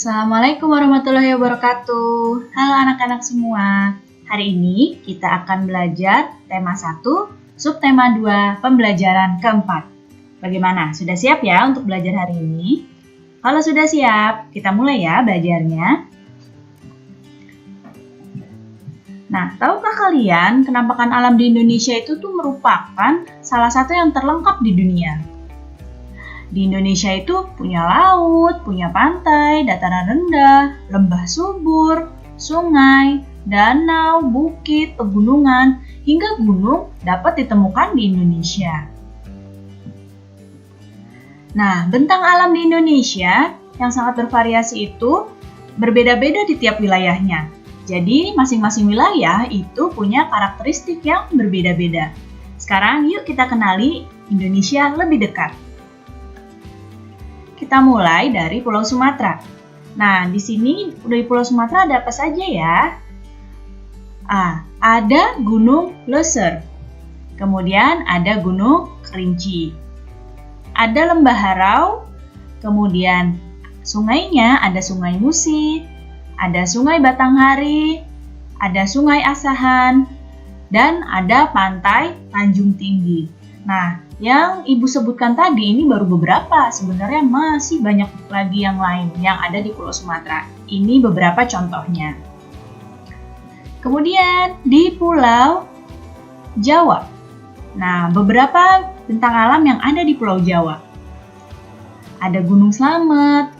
Assalamualaikum warahmatullahi wabarakatuh. Halo anak-anak semua. Hari ini kita akan belajar tema 1, subtema 2, pembelajaran keempat. Bagaimana? Sudah siap ya untuk belajar hari ini? Kalau sudah siap, kita mulai ya belajarnya. Nah, tahukah kalian penampakan alam di Indonesia itu tuh merupakan salah satu yang terlengkap di dunia? Di Indonesia itu punya laut, punya pantai, dataran rendah, lembah subur, sungai, danau, bukit, pegunungan, hingga gunung dapat ditemukan di Indonesia. Nah, bentang alam di Indonesia yang sangat bervariasi itu berbeda-beda di tiap wilayahnya. Jadi, masing-masing wilayah itu punya karakteristik yang berbeda-beda. Sekarang yuk kita kenali Indonesia lebih dekat. Kita mulai dari Pulau Sumatera. Nah, di sini dari Pulau Sumatera ada apa saja ya? Ada Gunung Leuser. Kemudian ada Gunung Kerinci. Ada Lembah Harau. Kemudian sungainya ada Sungai Musi, ada Sungai Batanghari, ada Sungai Asahan, dan ada Pantai Tanjung Tinggi. Nah, yang Ibu sebutkan tadi ini baru beberapa, sebenarnya masih banyak lagi yang lain yang ada di Pulau Sumatera. Ini beberapa contohnya. Kemudian di Pulau Jawa. Nah, beberapa bentang alam yang ada di Pulau Jawa. Ada Gunung Slamet,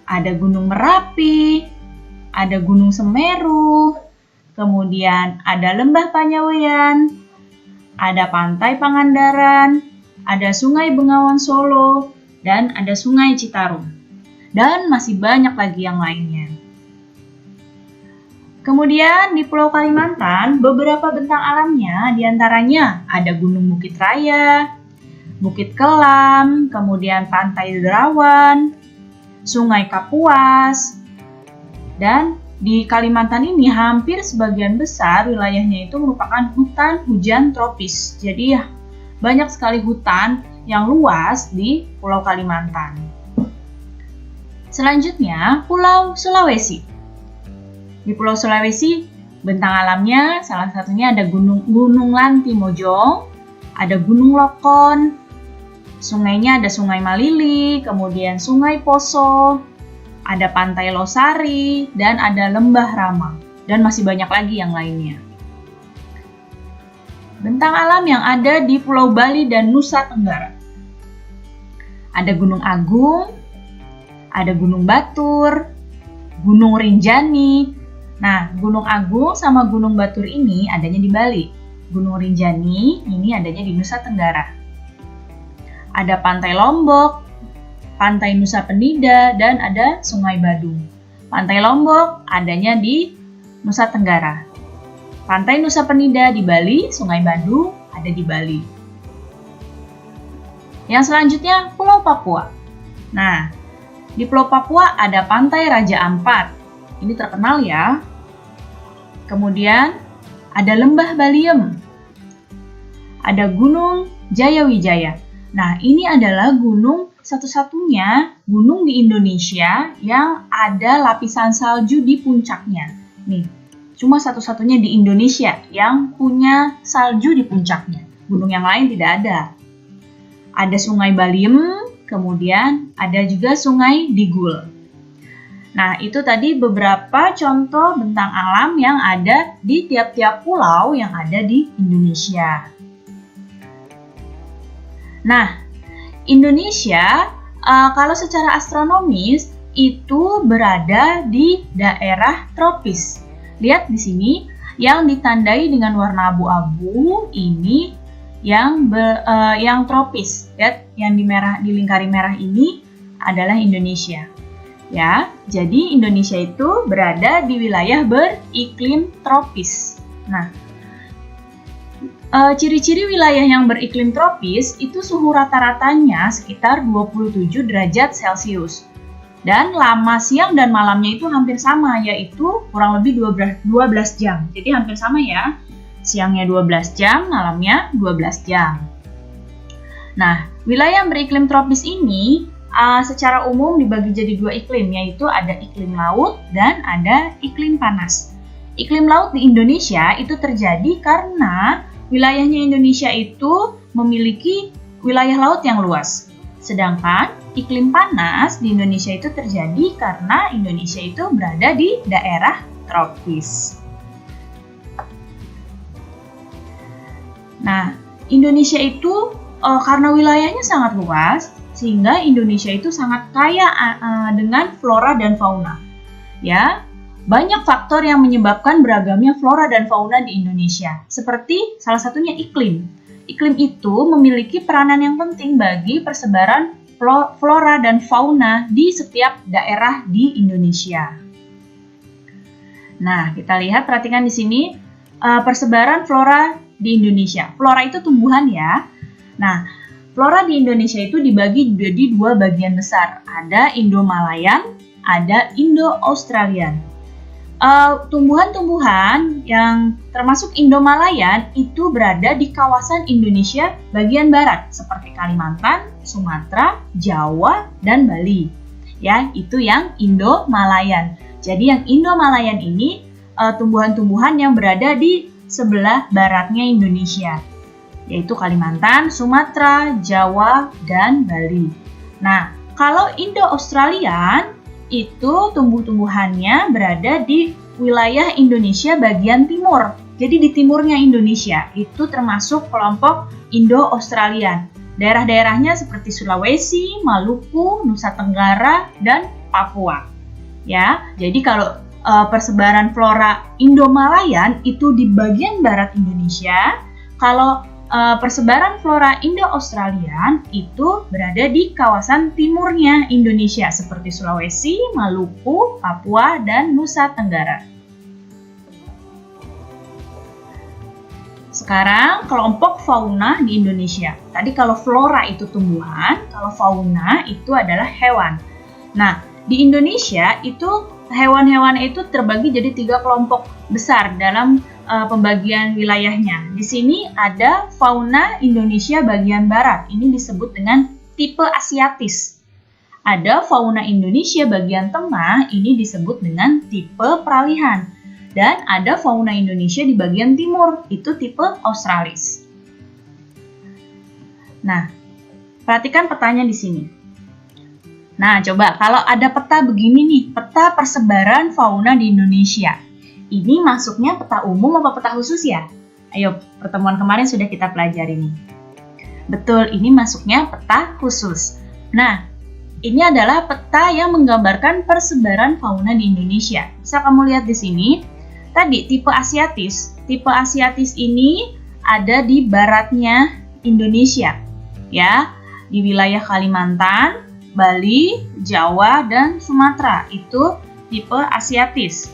ada Gunung Merapi, ada Gunung Semeru, kemudian ada Lembah Panyawean, ada Pantai Pangandaran, ada Sungai Bengawan Solo, dan ada Sungai Citarum. Dan masih banyak lagi yang lainnya. Kemudian di Pulau Kalimantan, beberapa bentang alamnya diantaranya ada Gunung Bukit Raya, Bukit Kelam, kemudian Pantai Derawan, Sungai Kapuas, dan di Kalimantan ini hampir sebagian besar wilayahnya itu merupakan hutan hujan tropis. Jadi ya, banyak sekali hutan yang luas di Pulau Kalimantan. Selanjutnya, Pulau Sulawesi. Di Pulau Sulawesi, bentang alamnya salah satunya ada Gunung Lantimojong, ada Gunung Lokon, sungainya ada Sungai Malili, kemudian Sungai Poso, ada Pantai Losari, dan ada Lembah Rama, dan masih banyak lagi yang lainnya. Bentang alam yang ada di Pulau Bali dan Nusa Tenggara. Ada Gunung Agung, ada Gunung Batur, Gunung Rinjani. Nah, Gunung Agung sama Gunung Batur ini adanya di Bali. Gunung Rinjani ini adanya di Nusa Tenggara. Ada Pantai Lombok, Pantai Nusa Penida, dan ada Sungai Badung. Pantai Lombok adanya di Nusa Tenggara. Pantai Nusa Penida di Bali, Sungai Badung ada di Bali. Yang selanjutnya Pulau Papua. Nah, di Pulau Papua ada Pantai Raja Ampat. Ini terkenal ya. Kemudian ada Lembah Baliem. Ada Gunung Jayawijaya. Nah, ini adalah gunung satu-satunya gunung di Indonesia yang ada lapisan salju di puncaknya. Nih, cuma satu-satunya di Indonesia yang punya salju di puncaknya. Gunung yang lain tidak ada. Ada Sungai Baliem, kemudian ada juga Sungai Digul. Nah, itu tadi beberapa contoh bentang alam yang ada di tiap-tiap pulau yang ada di Indonesia. Nah, Indonesia kalau secara astronomis itu berada di daerah tropis. Lihat di sini yang ditandai dengan warna abu-abu ini yang tropis. Lihat yang dilingkari merah ini adalah Indonesia. Ya, jadi Indonesia itu berada di wilayah beriklim tropis. Nah, ciri-ciri wilayah yang beriklim tropis itu suhu rata-ratanya sekitar 27 derajat Celcius. Dan lama siang dan malamnya itu hampir sama, yaitu kurang lebih 12 jam. Jadi hampir sama ya, siangnya 12 jam, malamnya 12 jam. Nah, wilayah yang beriklim tropis ini secara umum dibagi jadi dua iklim, yaitu ada iklim laut dan ada iklim panas. Iklim laut di Indonesia itu terjadi karena wilayahnya Indonesia itu memiliki wilayah laut yang luas. Sedangkan iklim panas di Indonesia itu terjadi karena Indonesia itu berada di daerah tropis. Nah, Indonesia itu karena wilayahnya sangat luas, sehingga Indonesia itu sangat kaya dengan flora dan fauna. Ya, banyak faktor yang menyebabkan beragamnya flora dan fauna di Indonesia, seperti salah satunya iklim. Iklim itu memiliki peranan yang penting bagi persebaran flora dan fauna di setiap daerah di Indonesia. Nah, kita lihat, perhatikan di sini persebaran flora di Indonesia. Flora itu tumbuhan ya. Nah, flora di Indonesia itu dibagi jadi dua bagian besar. Ada Indo-Malayan, ada Indo-Australian. Tumbuhan-tumbuhan yang termasuk Indo-Malayan itu berada di kawasan Indonesia bagian barat seperti Kalimantan, Sumatera, Jawa, dan Bali. Ya, itu yang Indo-Malayan. Jadi yang Indo-Malayan ini tumbuhan-tumbuhan yang berada di sebelah baratnya Indonesia, yaitu Kalimantan, Sumatera, Jawa, dan Bali. Nah, kalau Indo-Australian itu tumbuh-tumbuhannya berada di wilayah Indonesia bagian timur. Jadi di timurnya Indonesia itu termasuk kelompok Indo-Australian. Daerah-daerahnya seperti Sulawesi, Maluku, Nusa Tenggara, dan Papua. Ya, jadi kalau persebaran flora Indo-Malayan itu di bagian barat Indonesia, kalau persebaran flora Indo-Australian itu berada di kawasan timurnya Indonesia seperti Sulawesi, Maluku, Papua, dan Nusa Tenggara. Sekarang kelompok fauna di Indonesia. Tadi kalau flora itu tumbuhan, kalau fauna itu adalah hewan. Nah, di Indonesia itu hewan-hewan itu terbagi jadi 3 kelompok besar dalam pembagian wilayahnya. Di sini ada fauna Indonesia bagian barat. Ini disebut dengan tipe Asiatis. Ada fauna Indonesia bagian tengah. Ini disebut dengan tipe Peralihan. Dan ada fauna Indonesia di bagian timur. Itu tipe Australis. Nah, perhatikan petanya di sini. Nah, coba kalau ada peta begini nih, peta persebaran fauna di Indonesia. Ini masuknya peta umum apa peta khusus ya? Ayo, pertemuan kemarin sudah kita pelajari nih. Betul, ini masuknya peta khusus. Nah, ini adalah peta yang menggambarkan persebaran fauna di Indonesia. Bisa kamu lihat di sini. Tadi tipe Asiatis. Tipe Asiatis ini ada di baratnya Indonesia. Ya, di wilayah Kalimantan, Bali, Jawa, dan Sumatera. Itu tipe Asiatis.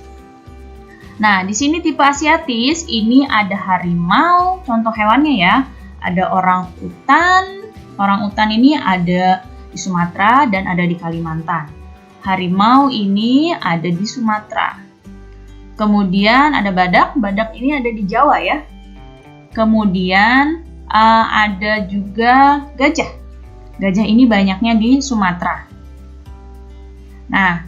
Nah, di sini tipe Asiatis ini ada harimau, contoh hewannya ya. Ada orang utan. Orang utan ini ada di Sumatera dan ada di Kalimantan. Harimau ini ada di Sumatera. Kemudian ada badak. Badak ini ada di Jawa ya. Kemudian ada juga gajah. Gajah ini banyaknya di Sumatera. Nah,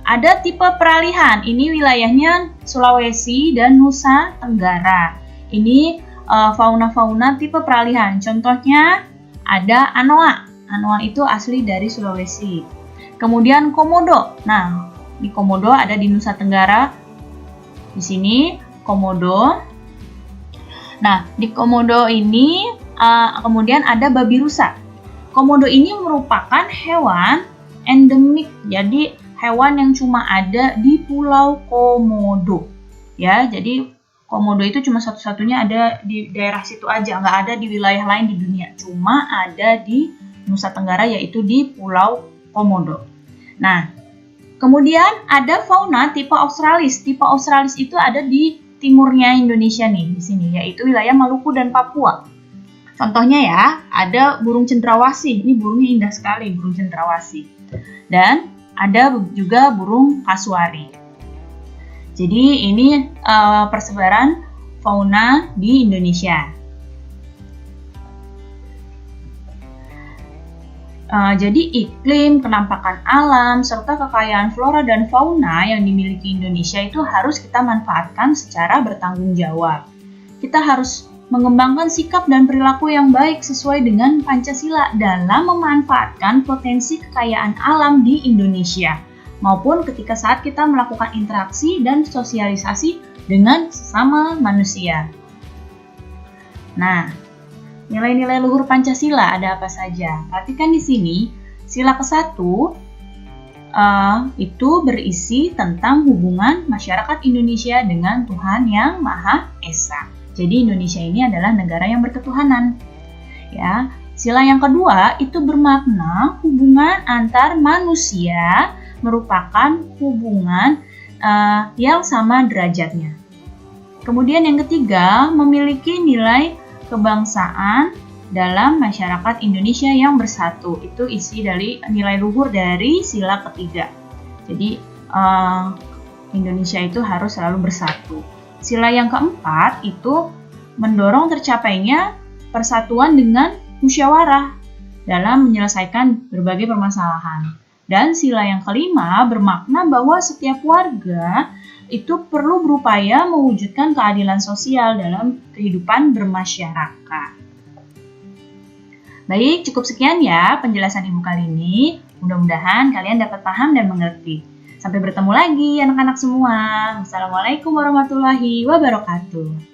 ada tipe Peralihan. Ini wilayahnya Sulawesi dan Nusa Tenggara. Ini fauna-fauna tipe Peralihan. Contohnya ada anoa. Anoa itu asli dari Sulawesi. Kemudian komodo. Nah, di komodo ada di Nusa Tenggara. Di sini komodo. Nah, di komodo ini kemudian ada babi rusa. Komodo ini merupakan hewan endemik, jadi hewan yang cuma ada di Pulau Komodo. Ya, jadi Komodo itu cuma satu-satunya ada di daerah situ aja, nggak ada di wilayah lain di dunia. Cuma ada di Nusa Tenggara, yaitu di Pulau Komodo. Nah, kemudian ada fauna tipe Australis. Tipe Australis itu ada di timurnya Indonesia nih, di sini, yaitu wilayah Maluku dan Papua. Contohnya ya, ada burung cendrawasih. Ini burungnya indah sekali, burung cendrawasih. Dan ada juga burung kasuari. Jadi ini persebaran fauna di Indonesia. Jadi iklim, kenampakan alam, serta kekayaan flora dan fauna yang dimiliki Indonesia itu harus kita manfaatkan secara bertanggung jawab. Kita harus mengembangkan sikap dan perilaku yang baik sesuai dengan Pancasila dalam memanfaatkan potensi kekayaan alam di Indonesia, maupun ketika saat kita melakukan interaksi dan sosialisasi dengan sesama manusia. Nah, nilai-nilai luhur Pancasila ada apa saja? Perhatikan di sini, sila ke-1 itu berisi tentang hubungan masyarakat Indonesia dengan Tuhan Yang Maha Esa. Jadi Indonesia ini adalah negara yang berketuhanan. Ya, sila yang kedua itu bermakna hubungan antar manusia merupakan hubungan yang sama derajatnya. Kemudian yang ketiga, memiliki nilai kebangsaan dalam masyarakat Indonesia yang bersatu. Itu isi dari nilai luhur dari sila ketiga. Jadi Indonesia itu harus selalu bersatu. Sila yang keempat itu mendorong tercapainya persatuan dengan musyawarah dalam menyelesaikan berbagai permasalahan. Dan sila yang kelima bermakna bahwa setiap warga itu perlu berupaya mewujudkan keadilan sosial dalam kehidupan bermasyarakat. Baik, cukup sekian ya penjelasan Ibu kali ini. Mudah-mudahan kalian dapat paham dan mengerti. Sampai bertemu lagi anak-anak semua. Wassalamualaikum warahmatullahi wabarakatuh.